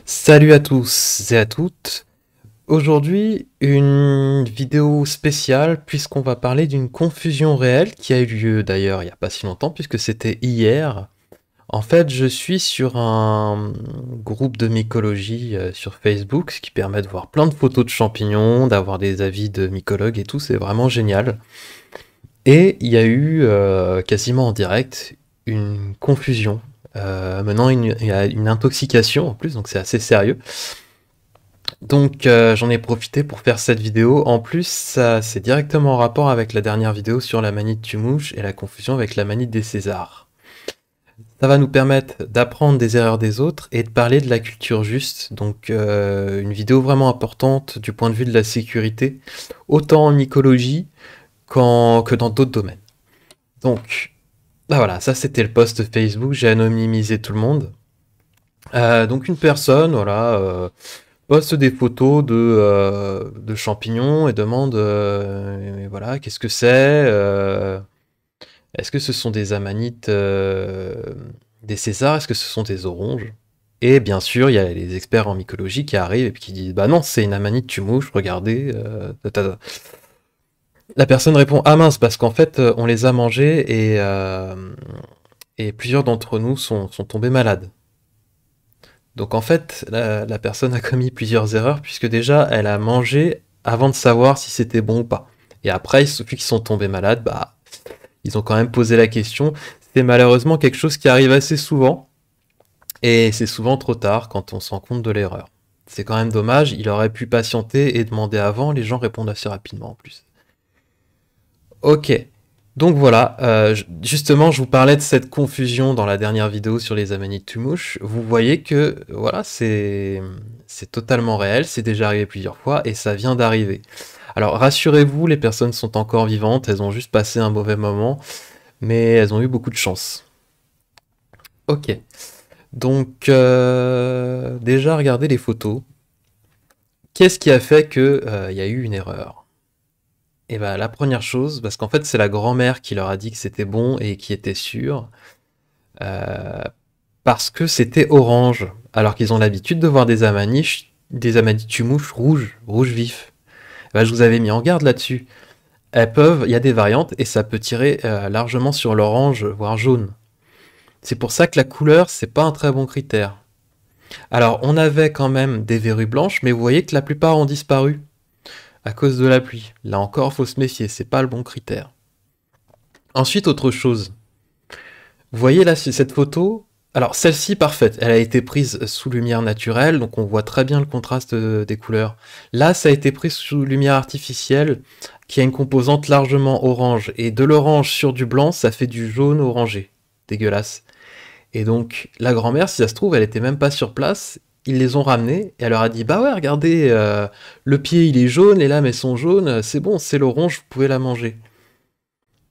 Salut à tous et à toutes. Aujourd'hui, une vidéo spéciale puisqu'on va parler d'une confusion réelle qui a eu lieu d'ailleurs il n'y a pas si longtemps puisque c'était hier. En fait, je suis sur un groupe de mycologie sur Facebook, ce qui permet de voir plein de photos de champignons, d'avoir des avis de mycologues et tout, c'est vraiment génial. Et il y a eu quasiment en direct une confusion. Maintenant, il y a une intoxication en plus, donc c'est assez sérieux. Donc j'en ai profité pour faire cette vidéo. En plus, ça c'est directement en rapport avec la dernière vidéo sur la manite Tumouche et la confusion avec la manite des Césars. Ça va nous permettre d'apprendre des erreurs des autres et de parler de la culture juste. Donc une vidéo vraiment importante du point de vue de la sécurité, autant en mycologie que dans d'autres domaines. Donc bah voilà, ça c'était le post Facebook, j'ai anonymisé tout le monde. Donc une personne, voilà, poste des photos de champignons et demande voilà, qu'est-ce que c'est est-ce que ce sont des amanites, des Césars? Est-ce que ce sont des oranges? Et bien sûr, il y a les experts en mycologie qui arrivent et puis qui disent bah non, c'est une amanite tumouche, regardez. La personne répond ah mince, parce qu'en fait, on les a mangés et plusieurs d'entre nous sont tombés malades. Donc en fait, la personne a commis plusieurs erreurs puisque déjà elle a mangé avant de savoir si c'était bon ou pas. Et après, il suffit qu'ils sont tombés malades, bah ils ont quand même posé la question. C'est malheureusement quelque chose qui arrive assez souvent et c'est souvent trop tard quand on se rend compte de l'erreur. C'est quand même dommage, il aurait pu patienter et demander avant, les gens répondent assez rapidement en plus. Ok, donc voilà, justement, je vous parlais de cette confusion dans la dernière vidéo sur les amanites Tumouche. Vous voyez que voilà, c'est totalement réel, c'est déjà arrivé plusieurs fois et ça vient d'arriver. Alors rassurez-vous, les personnes sont encore vivantes, elles ont juste passé un mauvais moment, mais elles ont eu beaucoup de chance. Ok, donc déjà regardez les photos. Qu'est-ce qui a fait que il y a eu une erreur? Et bah la première chose, parce qu'en fait c'est la grand-mère qui leur a dit que c'était bon et qui était sûre. Euh, Parce que c'était orange, alors qu'ils ont l'habitude de voir des amanitumouches rouges, rouge vif. Bah, je vous avais mis en garde là-dessus. Il y a des variantes et ça peut tirer largement sur l'orange, voire jaune. C'est pour ça que la couleur, c'est pas un très bon critère. Alors, on avait quand même des verrues blanches, mais vous voyez que la plupart ont disparu à cause de la pluie. Là encore, faut se méfier, c'est pas le bon critère. Ensuite, autre chose. Vous voyez là cette photo? Alors celle-ci parfaite, elle a été prise sous lumière naturelle, donc on voit très bien le contraste des couleurs. Là, ça a été pris sous lumière artificielle, qui a une composante largement orange, et de l'orange sur du blanc, ça fait du jaune orangé. Dégueulasse. Et donc la grand-mère, si ça se trouve, elle était même pas sur place, ils les ont ramenés, et elle leur a dit, bah ouais, regardez, le pied il est jaune, les lames elles sont jaunes, c'est bon, c'est l'orange, vous pouvez la manger.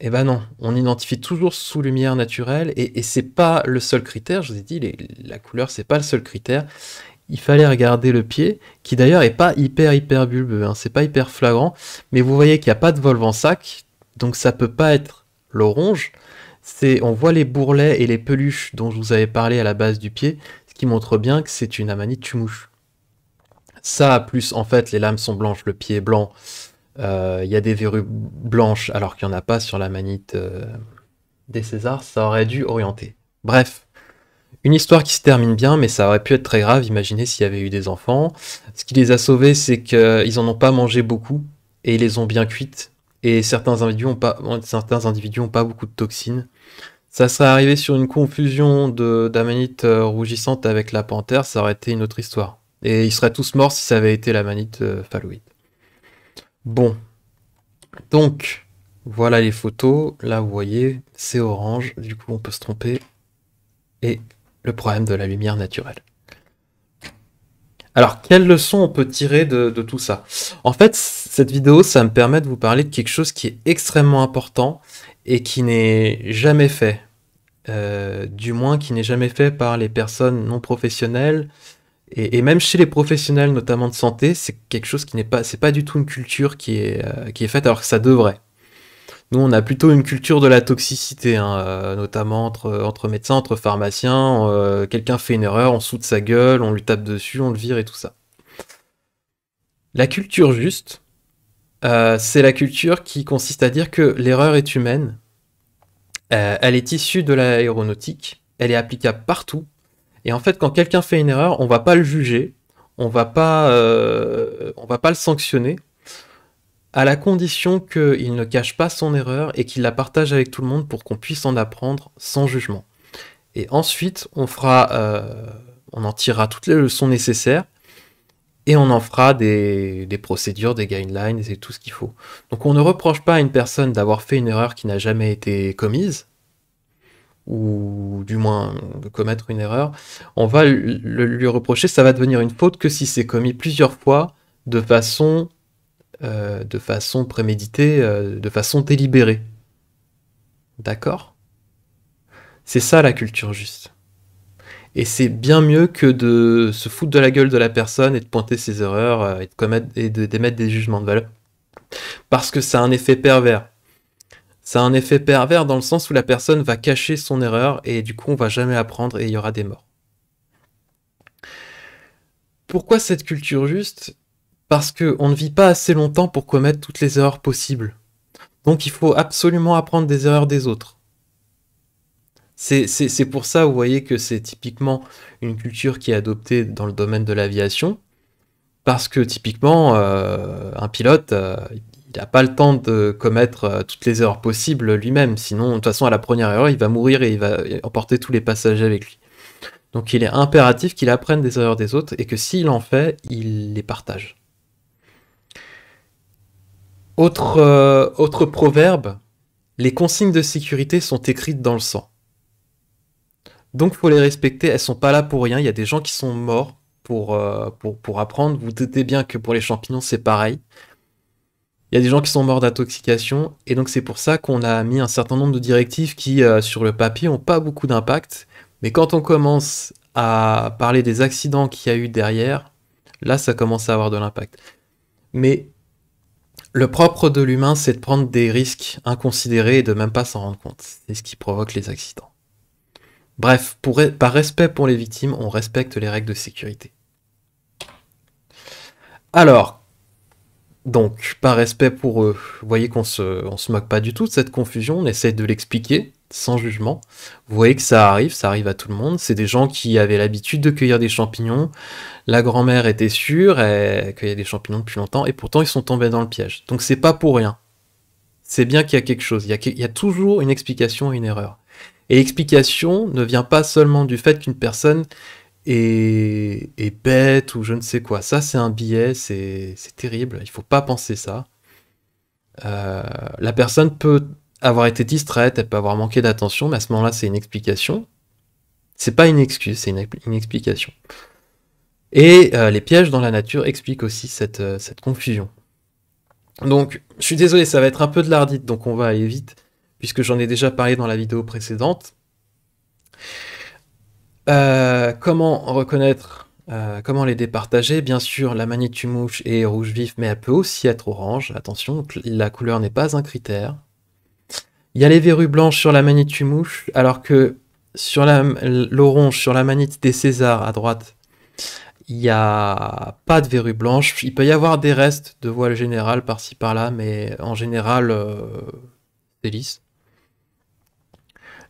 Eh ben non, on identifie toujours sous lumière naturelle et c'est pas le seul critère. Je vous ai dit, la couleur c'est pas le seul critère. Il fallait regarder le pied, qui d'ailleurs est pas hyper bulbeux, hein, c'est pas hyper flagrant, mais vous voyez qu'il n'y a pas de volve en sac, donc ça peut pas être l'orange. On voit les bourrelets et les peluches dont je vous avais parlé à la base du pied, ce qui montre bien que c'est une amanite tumouche. Ça, plus en fait les lames sont blanches, le pied est blanc, il y a des verrues blanches alors qu'il n'y en a pas sur la manite des Césars, ça aurait dû orienter. Bref, une histoire qui se termine bien, mais ça aurait pu être très grave. Imaginez s'il y avait eu des enfants. Ce qui les a sauvés, c'est qu'ils en ont pas mangé beaucoup et ils les ont bien cuites. Et certains individus ont pas beaucoup de toxines. Ça serait arrivé sur une confusion d'amanite rougissante avec la panthère, ça aurait été une autre histoire. Et ils seraient tous morts si ça avait été la manite phalloïde. Bon, donc, voilà les photos. Là, vous voyez, c'est orange. Du coup, on peut se tromper. Et le problème de la lumière naturelle. Alors, quelle leçon on peut tirer de tout ça? En fait, cette vidéo, ça me permet de vous parler de quelque chose qui est extrêmement important et qui n'est jamais fait. Du moins, qui n'est jamais fait par les personnes non professionnelles. Et même chez les professionnels, notamment de santé, c'est quelque chose qui n'est pas, c'est pas du tout une culture qui est faite alors que ça devrait. Nous, on a plutôt une culture de la toxicité, hein, notamment entre médecins, entre pharmaciens. Quelqu'un fait une erreur, on soude sa gueule, on lui tape dessus, on le vire et tout ça. La culture juste, c'est la culture qui consiste à dire que l'erreur est humaine, elle est issue de l'aéronautique, elle est applicable partout. Et en fait, quand quelqu'un fait une erreur, on va pas le juger, on va pas le sanctionner, à la condition qu'il ne cache pas son erreur et qu'il la partage avec tout le monde pour qu'on puisse en apprendre sans jugement. Et ensuite, on en tirera toutes les leçons nécessaires et on en fera des procédures, des guidelines et tout ce qu'il faut. Donc on ne reproche pas à une personne d'avoir fait une erreur qui n'a jamais été commise, ou du moins de commettre une erreur. On va lui reprocher, ça va devenir une faute que si c'est commis plusieurs fois de façon préméditée, de façon délibérée. D'accord? C'est ça la culture juste. Et c'est bien mieux que de se foutre de la gueule de la personne et de pointer ses erreurs et d'émettre des jugements de valeur. Parce que ça a un effet pervers. Ça a un effet pervers dans le sens où la personne va cacher son erreur et du coup on va jamais apprendre et il y aura des morts. Pourquoi cette culture juste? Parce qu'on ne vit pas assez longtemps pour commettre toutes les erreurs possibles. Donc il faut absolument apprendre des erreurs des autres. C'est pour ça, vous voyez, que c'est typiquement une culture qui est adoptée dans le domaine de l'aviation, parce que typiquement, un pilote, il n'a pas le temps de commettre toutes les erreurs possibles lui-même, sinon, de toute façon, à la première erreur, il va mourir et il va emporter tous les passagers avec lui. Donc il est impératif qu'il apprenne des erreurs des autres, et que s'il en fait, il les partage. Autre proverbe, les consignes de sécurité sont écrites dans le sang. Donc faut les respecter, elles sont pas là pour rien, il y a des gens qui sont morts pour apprendre. Vous doutez bien que pour les champignons c'est pareil. Il y a des gens qui sont morts d'intoxication, et donc c'est pour ça qu'on a mis un certain nombre de directives qui, sur le papier, n'ont pas beaucoup d'impact. Mais quand on commence à parler des accidents qu'il y a eu derrière, là ça commence à avoir de l'impact. Mais le propre de l'humain, c'est de prendre des risques inconsidérés et de même pas s'en rendre compte. C'est ce qui provoque les accidents. Bref, par respect pour les victimes, on respecte les règles de sécurité. Alors, donc, par respect pour eux, vous voyez qu'on on se moque pas du tout de cette confusion, on essaie de l'expliquer sans jugement. Vous voyez que ça arrive à tout le monde. C'est des gens qui avaient l'habitude de cueillir des champignons. La grand-mère était sûre, elle cueillait des champignons depuis longtemps, et pourtant ils sont tombés dans le piège. Donc c'est pas pour rien. C'est bien qu'il y a quelque chose. Il y a toujours une explication à une erreur. Et l'explication ne vient pas seulement du fait qu'une personne est bête ou je ne sais quoi. Ça, c'est un biais, c'est terrible. Il faut pas penser ça. La personne peut avoir été distraite, elle peut avoir manqué d'attention, mais à ce moment-là, c'est une explication. C'est pas une excuse, c'est une explication. Et les pièges dans la nature expliquent aussi cette confusion. Donc, je suis désolé, ça va être un peu de l'ardite, donc on va aller vite, puisque j'en ai déjà parlé dans la vidéo précédente. Comment reconnaître, comment les départager? Bien sûr, la Manitou-mouche est rouge vif, mais elle peut aussi être orange. Attention, la couleur n'est pas un critère. Il y a les verrues blanches sur la Manitou-mouche, alors que sur l'orange, sur la Manite des Césars à droite, il n'y a pas de verrues blanches. Il peut y avoir des restes de voile générale par-ci par-là, mais en général, c'est lisse.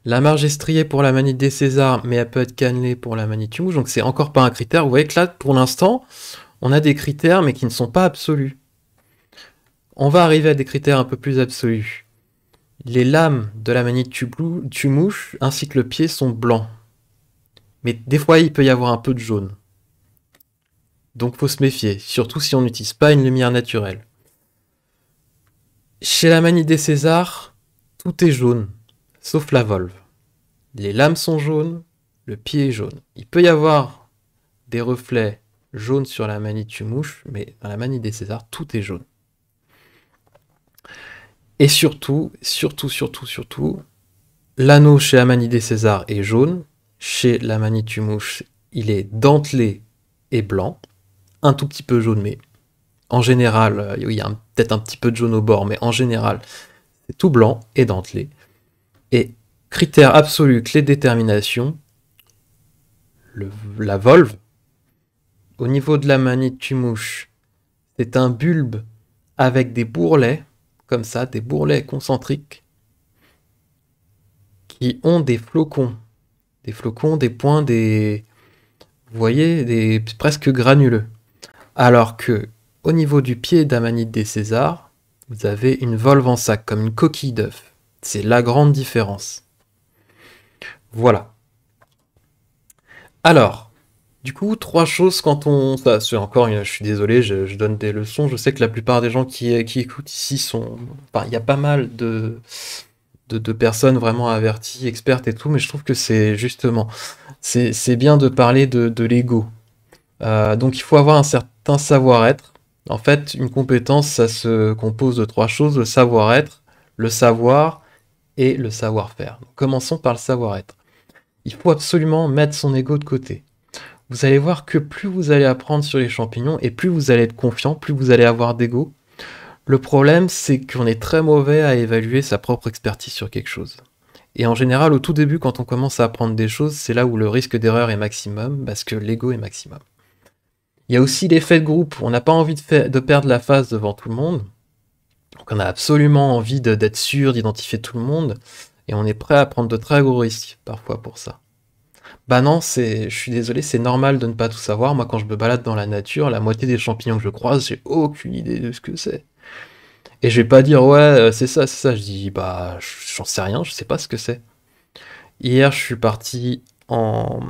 La marge est striée pour la Manite des Césars, mais elle peut être cannelée pour la Manitou-mouche, donc c'est encore pas un critère. Vous voyez que là, pour l'instant, on a des critères, mais qui ne sont pas absolus. On va arriver à des critères un peu plus absolus. Les lames de la Manitou-mouche ainsi que le pied sont blancs. Mais des fois, il peut y avoir un peu de jaune. Donc faut se méfier, surtout si on n'utilise pas une lumière naturelle. Chez la Manite des Césars, tout est jaune, sauf la volve. Les lames sont jaunes, le pied est jaune. Il peut y avoir des reflets jaunes sur la Manitou-mouche, mais dans la Manite des Césars, tout est jaune. Et surtout, l'anneau chez la Manite des Césars est jaune. Chez la Manitou-mouche, il est dentelé et blanc. Un tout petit peu jaune, mais en général, il y a peut-être un petit peu de jaune au bord, mais en général, c'est tout blanc et dentelé. Et critère absolu, clé de détermination, la volve. Au niveau de la manite Tumouche, c'est un bulbe avec des bourrelets, comme ça, des bourrelets concentriques, qui ont des flocons. Des flocons, des points, vous voyez, des presque granuleux. Alors que, au niveau du pied d'Amanite des Césars, vous avez une volve en sac, comme une coquille d'œuf. C'est la grande différence. Voilà. Alors, du coup, 3 choses quand on... Ça, c'est encore, je suis désolé, je donne des leçons. Je sais que la plupart des gens qui écoutent ici sont... Enfin, il y a pas mal de personnes vraiment averties, expertes et tout, mais je trouve que c'est justement... C'est bien de parler de l'ego. Donc il faut avoir un certain savoir-être. En fait, une compétence, ça se compose de 3 choses, le savoir-être, le savoir et le savoir-faire. Donc, commençons par le savoir-être. Il faut absolument mettre son ego de côté. Vous allez voir que plus vous allez apprendre sur les champignons et plus vous allez être confiant, plus vous allez avoir d'ego. Le problème, c'est qu'on est très mauvais à évaluer sa propre expertise sur quelque chose. Et en général, au tout début, quand on commence à apprendre des choses, c'est là où le risque d'erreur est maximum, parce que l'ego est maximum. Il y a aussi l'effet de groupe. On n'a pas envie de perdre la face devant tout le monde. Donc on a absolument envie d'être sûr, d'identifier tout le monde. Et on est prêt à prendre de très gros risques, parfois, pour ça. Bah non, je suis désolé, c'est normal de ne pas tout savoir. Moi, quand je me balade dans la nature, la moitié des champignons que je croise, j'ai aucune idée de ce que c'est. Et je vais pas dire, ouais, c'est ça, c'est ça. Je dis, bah, j'en sais rien, je sais pas ce que c'est. Hier, je suis parti en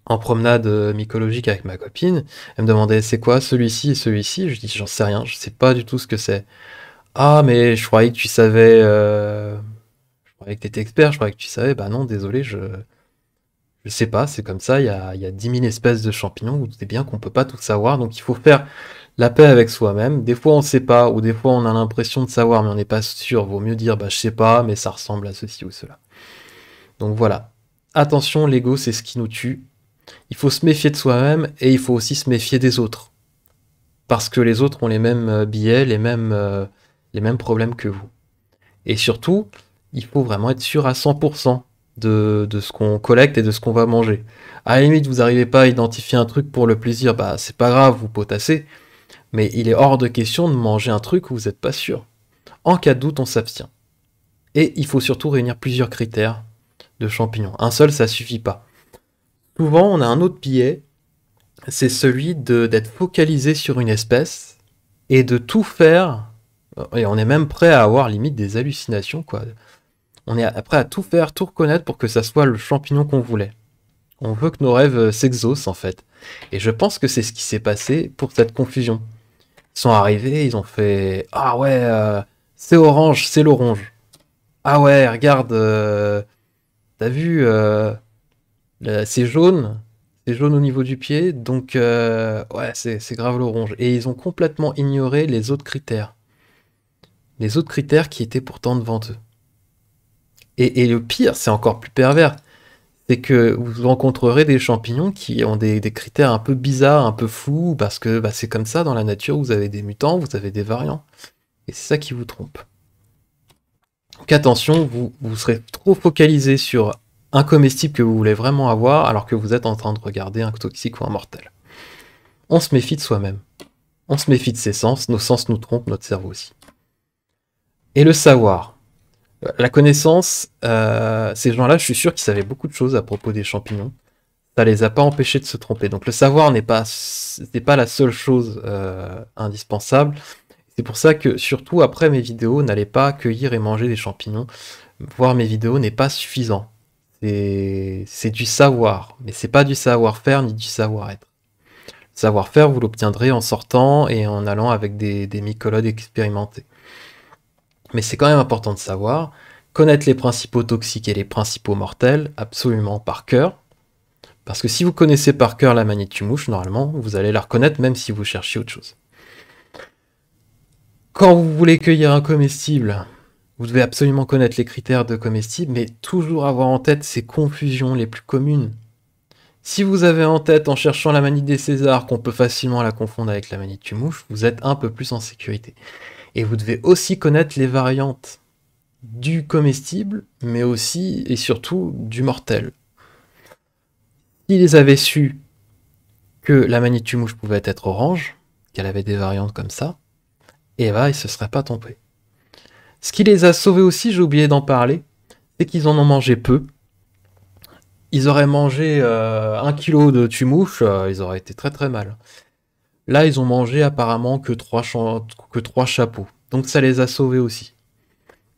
promenade mycologique avec ma copine. Elle me demandait, c'est quoi celui-ci et celui-ci? Je dis, j'en sais rien, je sais pas du tout ce que c'est. Ah, mais je croyais que tu savais, je croyais que t'étais expert, je croyais que tu savais. Bah non, désolé, je sais pas, c'est comme ça, il y a 10 000 espèces de champignons, vous doutez bien qu'on peut pas tout savoir, donc il faut faire la paix avec soi-même. Des fois on sait pas, ou des fois on a l'impression de savoir, mais on n'est pas sûr, vaut mieux dire, bah je sais pas, mais ça ressemble à ceci ou cela. Donc voilà. Attention, l'ego, c'est ce qui nous tue. Il faut se méfier de soi-même, et il faut aussi se méfier des autres. Parce que les autres ont les mêmes biais, les mêmes problèmes que vous. Et surtout, il faut vraiment être sûr à 100% de ce qu'on collecte et de ce qu'on va manger. À la limite, vous n'arrivez pas à identifier un truc pour le plaisir, bah c'est pas grave, vous potassez, mais il est hors de question de manger un truc où vous n'êtes pas sûr. En cas de doute, on s'abstient. Et il faut surtout réunir plusieurs critères de champignons. Un seul, ça suffit pas. Souvent, on a un autre biais, c'est celui d'être focalisé sur une espèce et de tout faire, et on est même prêt à avoir limite des hallucinations, quoi. On est prêt à tout faire, tout reconnaître pour que ça soit le champignon qu'on voulait. On veut que nos rêves s'exaucent en fait. Et je pense que c'est ce qui s'est passé pour cette confusion. Ils sont arrivés, ils ont fait ah ouais, c'est orange, c'est l'orange. Ah ouais, regarde, t'as vu, c'est jaune au niveau du pied, donc ouais, c'est grave l'orange. Et ils ont complètement ignoré les autres critères qui étaient pourtant devant eux. Et le pire, c'est encore plus pervers, c'est que vous rencontrerez des champignons qui ont des critères un peu bizarres, un peu flous, parce que bah, c'est comme ça dans la nature, vous avez des mutants, vous avez des variants. Et c'est ça qui vous trompe. Donc attention, vous serez trop focalisé sur un comestible que vous voulez vraiment avoir, alors que vous êtes en train de regarder un toxique ou un mortel. On se méfie de soi-même. On se méfie de ses sens, nos sens nous trompent, notre cerveau aussi. Et le savoir. La connaissance, ces gens-là, je suis sûr qu'ils savaient beaucoup de choses à propos des champignons. Ça les a pas empêchés de se tromper. Donc le savoir n'est pas la seule chose indispensable. C'est pour ça que, surtout après mes vidéos, n'allez pas cueillir et manger des champignons. Voir mes vidéos n'est pas suffisant. C'est du savoir, mais c'est pas du savoir-faire ni du savoir-être. Le savoir-faire, vous l'obtiendrez en sortant et en allant avec des mycologues expérimentés. Mais c'est quand même important de savoir, connaître les principaux toxiques et les principaux mortels, absolument par cœur. Parce que si vous connaissez par cœur la manite mouche, normalement, vous allez la reconnaître même si vous cherchez autre chose. Quand vous voulez cueillir un comestible, vous devez absolument connaître les critères de comestible, mais toujours avoir en tête ces confusions les plus communes. Si vous avez en tête, en cherchant la manite des Césars, qu'on peut facilement la confondre avec la manite mouche, vous êtes un peu plus en sécurité. Et vous devez aussi connaître les variantes du comestible, mais aussi et surtout du mortel. S'ils avaient su que la Manitou-mouche pouvait être orange, qu'elle avait des variantes comme ça, et bah ils se seraient pas trompés. Ce qui les a sauvés aussi, j'ai oublié d'en parler, c'est qu'ils en ont mangé peu. Ils auraient mangé 1 kilo de tumouche, ils auraient été très très mal. Là, ils ont mangé apparemment que 3 chapeaux. Donc ça les a sauvés aussi.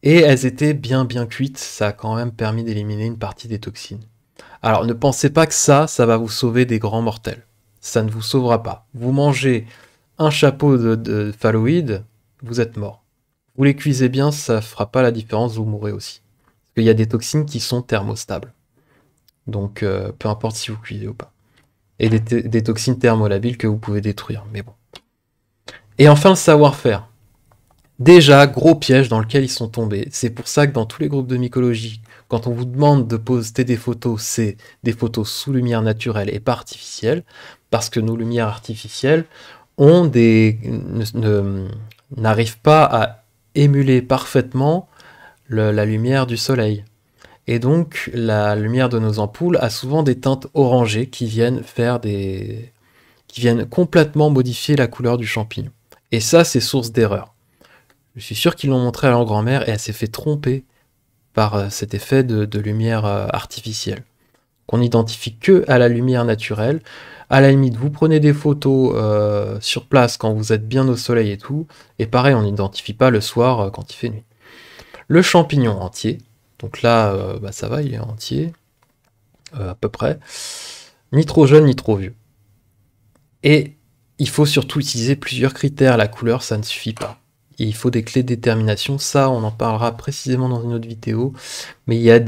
Et elles étaient bien cuites, ça a quand même permis d'éliminer une partie des toxines. Alors ne pensez pas que ça va vous sauver des grands mortels. Ça ne vous sauvera pas. Vous mangez un chapeau de phalloïdes, vous êtes mort. Vous les cuisez bien, ça fera pas la différence, vous mourrez aussi. Parce qu'il y a des toxines qui sont thermostables. Donc peu importe si vous cuisez ou pas. Et des toxines thermolabiles que vous pouvez détruire, mais bon. Et enfin le savoir-faire. Déjà, gros piège dans lequel ils sont tombés. C'est pour ça que dans tous les groupes de mycologie, quand on vous demande de poster des photos, c'est des photos sous lumière naturelle et pas artificielle, parce que nos lumières artificielles n'arrivent pas à émuler parfaitement la lumière du soleil. Et donc, la lumière de nos ampoules a souvent des teintes orangées qui viennent complètement modifier la couleur du champignon. Et ça, c'est source d'erreur. Je suis sûr qu'ils l'ont montré à leur grand-mère et elle s'est fait tromper par cet effet de lumière artificielle. Qu'on n'identifie que à la lumière naturelle. À la limite, vous prenez des photos sur place quand vous êtes bien au soleil et tout. Et pareil, on n'identifie pas le soir quand il fait nuit. Le champignon entier. Donc là, ça va, il est entier. À peu près. Ni trop jeune, ni trop vieux. Et il faut surtout utiliser plusieurs critères. La couleur, ça ne suffit pas. Il faut des clés de détermination, ça on en parlera précisément dans une autre vidéo, mais il y a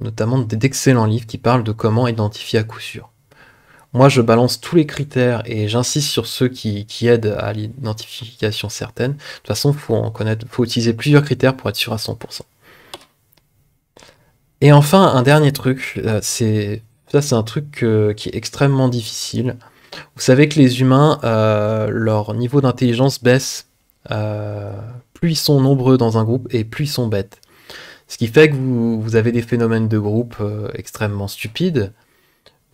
notamment d'excellents livres qui parlent de comment identifier à coup sûr. Moi je balance tous les critères et j'insiste sur ceux qui aident à l'identification certaine. De toute façon, faut utiliser plusieurs critères pour être sûr à 100%. Et enfin, un dernier truc, c'est un truc qui est extrêmement difficile. Vous savez que les humains, leur niveau d'intelligence baisse plus ils sont nombreux dans un groupe et plus ils sont bêtes. Ce qui fait que vous avez des phénomènes de groupe extrêmement stupides.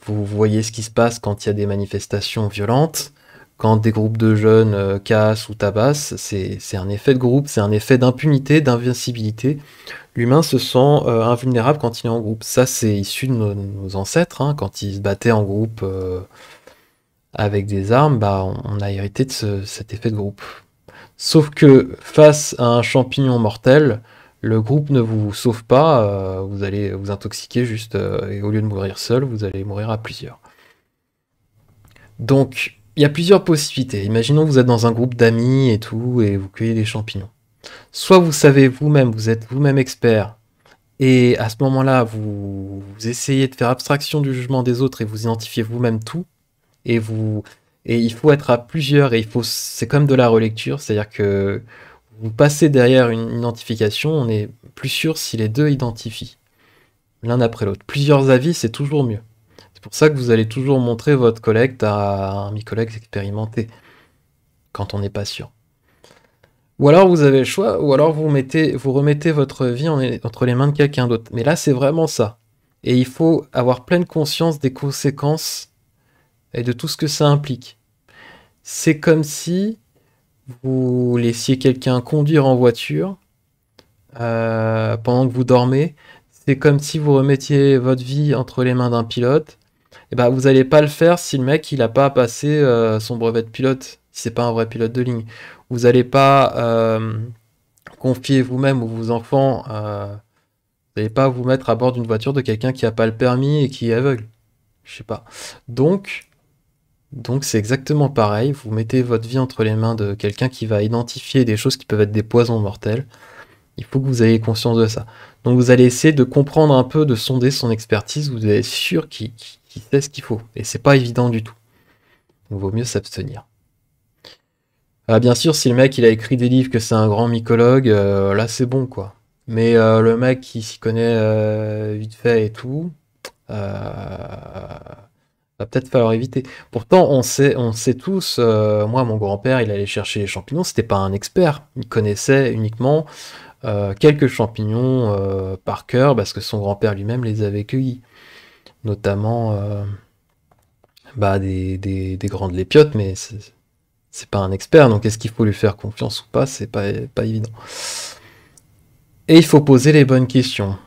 Vous voyez ce qui se passe quand il y a des manifestations violentes, quand des groupes de jeunes cassent ou tabassent. C'est un effet de groupe, c'est un effet d'impunité, d'invincibilité. L'humain se sent invulnérable quand il est en groupe. Ça, c'est issu de nos ancêtres, hein, quand ils se battaient en groupe avec des armes, on a hérité de cet effet de groupe. Sauf que face à un champignon mortel, le groupe ne vous sauve pas, vous allez vous intoxiquer juste, et au lieu de mourir seul, vous allez mourir à plusieurs. Donc, il y a plusieurs possibilités. Imaginons que vous êtes dans un groupe d'amis et tout, et vous cueillez des champignons. Soit vous savez vous-même, vous êtes vous-même expert, et à ce moment-là, vous essayez de faire abstraction du jugement des autres et vous identifiez vous-même tout, et il faut être à plusieurs, et c'est comme de la relecture, c'est-à-dire que vous passez derrière une identification, on est plus sûr si les deux identifient, l'un après l'autre. Plusieurs avis, c'est toujours mieux. C'est pour ça que vous allez toujours montrer votre collecte à un mycologue expérimenté, quand on n'est pas sûr. Ou alors vous avez le choix, ou alors vous remettez votre vie entre les mains de quelqu'un d'autre. Mais là, c'est vraiment ça. Et il faut avoir pleine conscience des conséquences et de tout ce que ça implique. C'est comme si vous laissiez quelqu'un conduire en voiture pendant que vous dormez. C'est comme si vous remettiez votre vie entre les mains d'un pilote. Et ben, vous n'allez pas le faire si le mec il a pas passé son brevet de pilote, si c'est pas un vrai pilote de ligne. Vous n'allez pas confier vous-même ou vos enfants, vous n'allez pas vous mettre à bord d'une voiture de quelqu'un qui n'a pas le permis et qui est aveugle. Je sais pas. Donc c'est exactement pareil, vous mettez votre vie entre les mains de quelqu'un qui va identifier des choses qui peuvent être des poisons mortels. Il faut que vous ayez conscience de ça. Donc vous allez essayer de comprendre un peu, de sonder son expertise, vous êtes sûr qu'il sait ce qu'il faut. Et c'est pas évident du tout. Donc il vaut mieux s'abstenir. Bien sûr, si le mec il a écrit des livres, que c'est un grand mycologue, là c'est bon quoi. Mais le mec qui s'y connaît vite fait et tout, Va peut-être falloir éviter. Pourtant, on sait tous, moi, mon grand-père, il allait chercher les champignons, c'était pas un expert. Il connaissait uniquement quelques champignons par cœur, parce que son grand-père lui-même les avait cueillis. Notamment bah, des grandes lépiotes, mais c'est pas un expert, donc est-ce qu'il faut lui faire confiance ou pas, c'est pas évident. Et il faut poser les bonnes questions.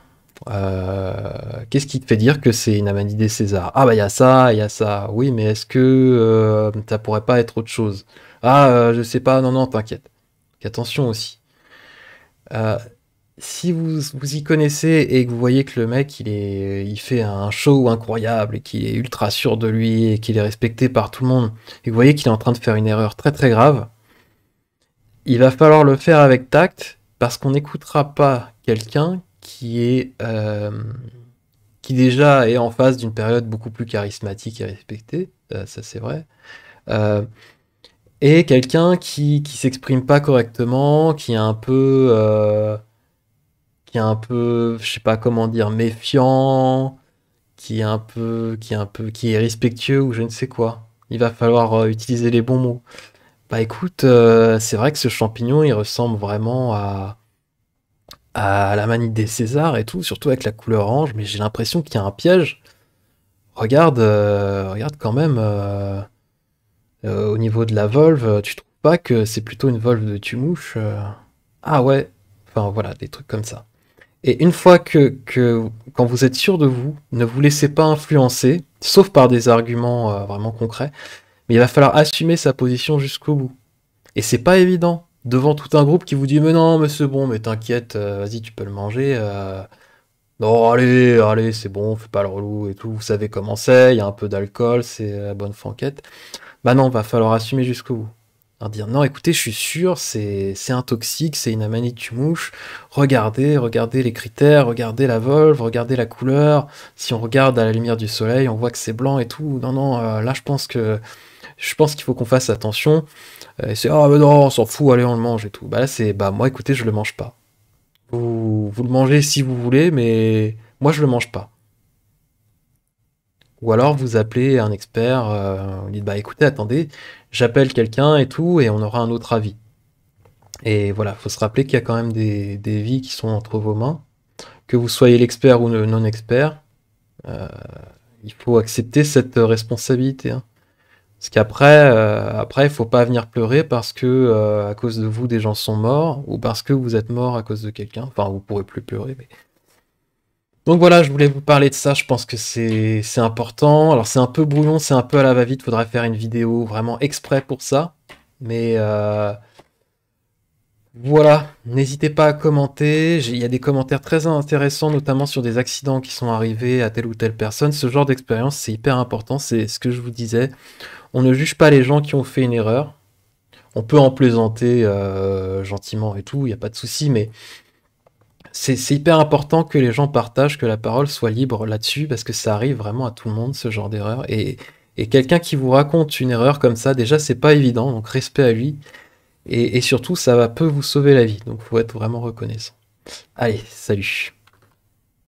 Qu'est-ce qui te fait dire que c'est une Amanidée César? Ah bah il y a ça, il y a ça. Oui, mais est-ce que ça pourrait pas être autre chose? Ah, je sais pas, non, non, t'inquiète. Attention aussi. Euh, si vous y connaissez et que vous voyez que le mec il fait un show incroyable et qu'il est ultra sûr de lui et qu'il est respecté par tout le monde et que vous voyez qu'il est en train de faire une erreur très très grave, il va falloir le faire avec tact parce qu'on n'écoutera pas quelqu'un qui déjà est en face d'une période beaucoup plus charismatique et respectée, ça c'est vrai, euh, et quelqu'un qui s'exprime pas correctement, je sais pas comment dire, méfiant, qui est respectueux ou je ne sais quoi. Il va falloir utiliser les bons mots. Bah écoute, c'est vrai que ce champignon, il ressemble vraiment à la manite des Césars et tout, surtout avec la couleur orange, mais j'ai l'impression qu'il y a un piège. Regarde quand même au niveau de la volve, tu trouves pas que c'est plutôt une volve de tumouche Ah ouais, enfin voilà, des trucs comme ça. Et une fois quand vous êtes sûr de vous, ne vous laissez pas influencer, sauf par des arguments vraiment concrets, mais il va falloir assumer sa position jusqu'au bout. Et c'est pas évident. Devant tout un groupe qui vous dit mais non, mais c'est bon, mais t'inquiète, vas-y, tu peux le manger. Non, allez, allez, c'est bon, fais pas le relou et tout. Vous savez comment c'est, il y a un peu d'alcool, c'est la bonne franquette. Bah non, va falloir assumer jusqu'au bout. Alors dire non, écoutez, je suis sûr, c'est un toxique, c'est une amanite tumouche. Regardez les critères, regardez la volve, regardez la couleur. Si on regarde à la lumière du soleil, on voit que c'est blanc et tout. Non, non, là je pense qu'il faut qu'on fasse attention. Et c'est ah mais non, on s'en fout, allez, on le mange et tout. Bah là c'est bah moi écoutez, je le mange pas. Vous le mangez si vous voulez, mais moi je le mange pas. Ou alors vous appelez un expert, vous dites bah écoutez, attendez, j'appelle quelqu'un et tout, et on aura un autre avis. Et voilà, faut se rappeler qu'il y a quand même des vies qui sont entre vos mains, que vous soyez l'expert ou le non-expert, euh, il faut accepter cette responsabilité, hein. Parce qu'après, il faut pas venir pleurer parce que à cause de vous des gens sont morts, ou parce que vous êtes mort à cause de quelqu'un. Enfin, vous pourrez plus pleurer, mais donc voilà, je voulais vous parler de ça, je pense que c'est important. Alors c'est un peu brouillon, c'est un peu à la va-vite, faudrait faire une vidéo vraiment exprès pour ça. Mais voilà, n'hésitez pas à commenter, il y a des commentaires très intéressants, notamment sur des accidents qui sont arrivés à telle ou telle personne. Ce genre d'expérience, c'est hyper important, c'est ce que je vous disais. On ne juge pas les gens qui ont fait une erreur. On peut en plaisanter gentiment et tout, il n'y a pas de souci, mais c'est hyper important que les gens partagent, que la parole soit libre là-dessus, parce que ça arrive vraiment à tout le monde, ce genre d'erreur. Et quelqu'un qui vous raconte une erreur comme ça, déjà, c'est pas évident, donc respect à lui. Et surtout, peut vous sauver la vie, donc faut être vraiment reconnaissant. Allez, salut.